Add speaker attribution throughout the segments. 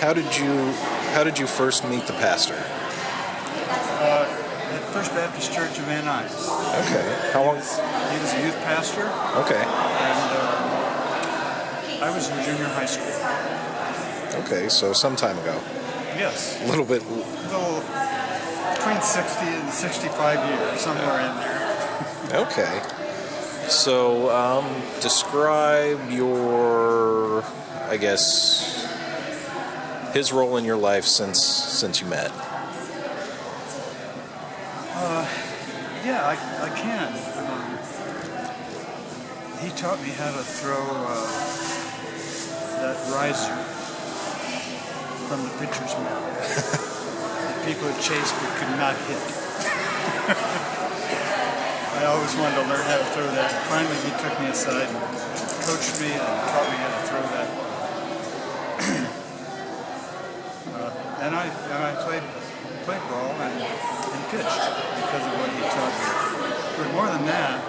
Speaker 1: how did you first meet the pastor?
Speaker 2: At First Baptist Church of Van Nuys.
Speaker 1: Okay. How long?
Speaker 2: He was a youth pastor.
Speaker 1: Okay.
Speaker 2: And I was in junior high school.
Speaker 1: Okay, so some time ago.
Speaker 2: Yes.
Speaker 1: A little bit.
Speaker 2: Between 60 and 65 years, somewhere in there.
Speaker 1: Okay. So, describe your, I guess, his role in your life since you met.
Speaker 2: Yeah, I can. He taught me how to throw that riser from the pitcher's mound that people had chased but could not hit. I always wanted to learn how to throw that. Finally, he took me aside and coached me and taught me how to throw that. And I played ball and pitched because of what he taught me. But more than that,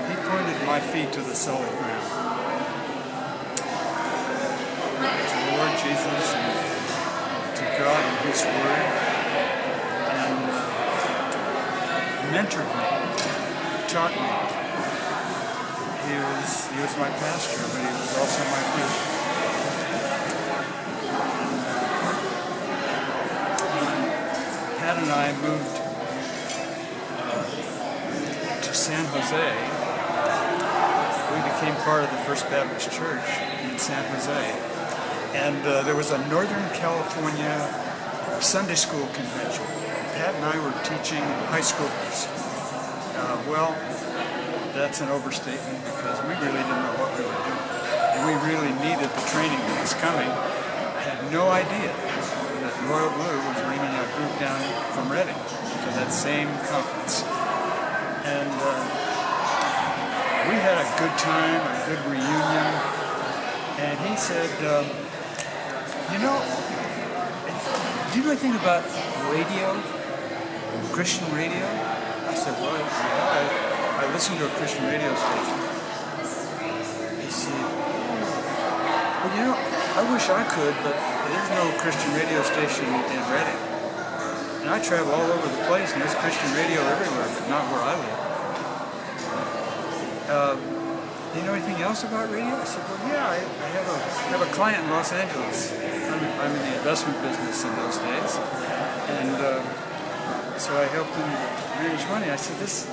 Speaker 2: he pointed my feet to the solid ground. To the Lord Jesus and to God and His Word, and mentored me, taught me. He was my pastor, but he was also my preacher. Pat and I moved to San Jose. We became part of the First Baptist Church in San Jose. And there was a Northern California Sunday school convention. Pat and I were teaching high schoolers. Well, that's an overstatement because we really didn't know what we were doing. And we really needed the training that was coming. I had no idea that Royal Blue was bringing a group down from Reading to that same conference. And we had a good time, a good reunion. And he said, do you know anything about radio, Christian radio? I said, well, yeah, I listen to a Christian radio station. He said, well, I wish I could, but there's no Christian radio station in Reading. And I travel all over the place, and there's Christian radio everywhere, but not where I live. Do you know anything else about radio? I said, well, yeah, I have a client in Los Angeles. I'm in the investment business in those days. And so I helped him manage money. I said, there's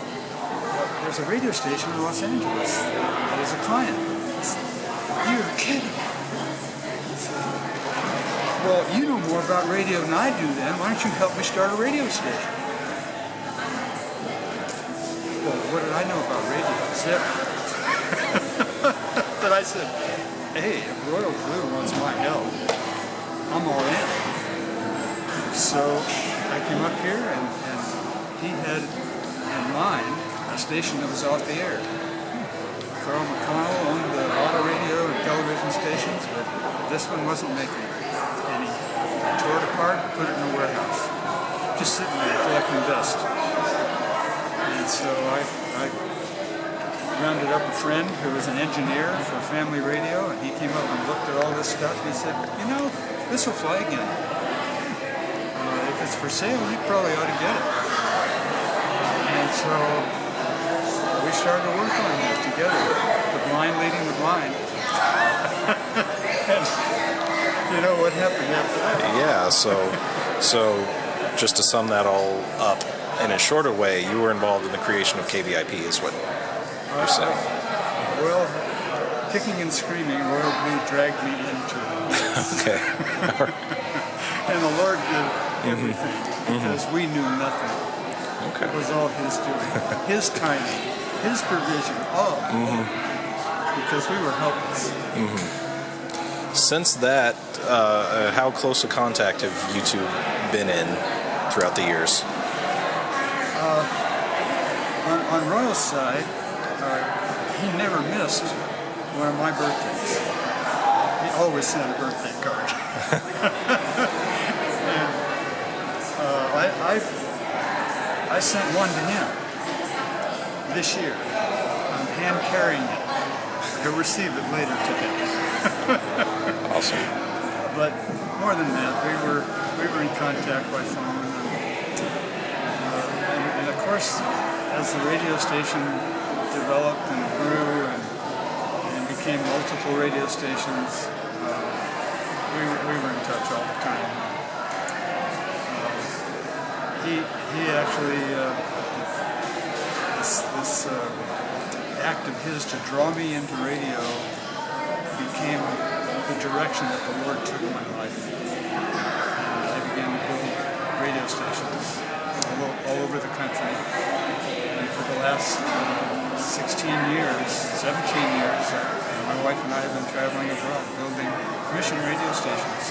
Speaker 2: a radio station in Los Angeles that is a client. He said, you're kidding. I said, well, you know more about radio than I do then. Why don't you help me start a radio station? Well, what did I know about radio? Zip. But I said, hey, if Royal Blue wants my help, I'm all in. So I came up here and he had in mind a station that was off the air. Carl McConnell owned the auto radio and television stations, but this one wasn't making it. And he tore it apart and put it in a warehouse, just sitting there collecting dust. And so I rounded up a friend who was an engineer for Family Radio, and he came up and looked at all this stuff, and he said, this will fly again. If it's for sale, you probably ought to get it. And so we started to work on it together, the blind leading the blind. And you know what happened after that?
Speaker 1: Yeah, so just to sum that all up in a shorter way, you were involved in the creation of KVIP, is what you're saying.
Speaker 2: Well, kicking and screaming, Royal Blue dragged me into it.
Speaker 1: Okay.
Speaker 2: And the Lord did everything because we knew nothing.
Speaker 1: Okay.
Speaker 2: It was all His doing, His timing, His provision, all. Because we were helpless.
Speaker 1: Since that, how close a contact have you two been in throughout the years?
Speaker 2: On Royal's side, he never missed one of my birthdays. He always sent a birthday card. And, I sent one to him this year. I'm hand carrying it. He'll receive it later today.
Speaker 1: Awesome.
Speaker 2: more than that. We were in contact by phone, and of course, as the radio station developed and grew and became multiple radio stations, we were in touch all the time. He actually this act of his to draw me into radio became the direction that the Lord took my life. And I began building radio stations all over the country. And for the last 17 years, my wife and I have been traveling abroad, building mission radio stations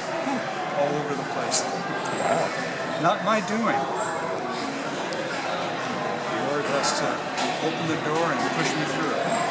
Speaker 2: all over the place.
Speaker 1: Wow.
Speaker 2: Not my doing. The Lord has to open the door and push me through it.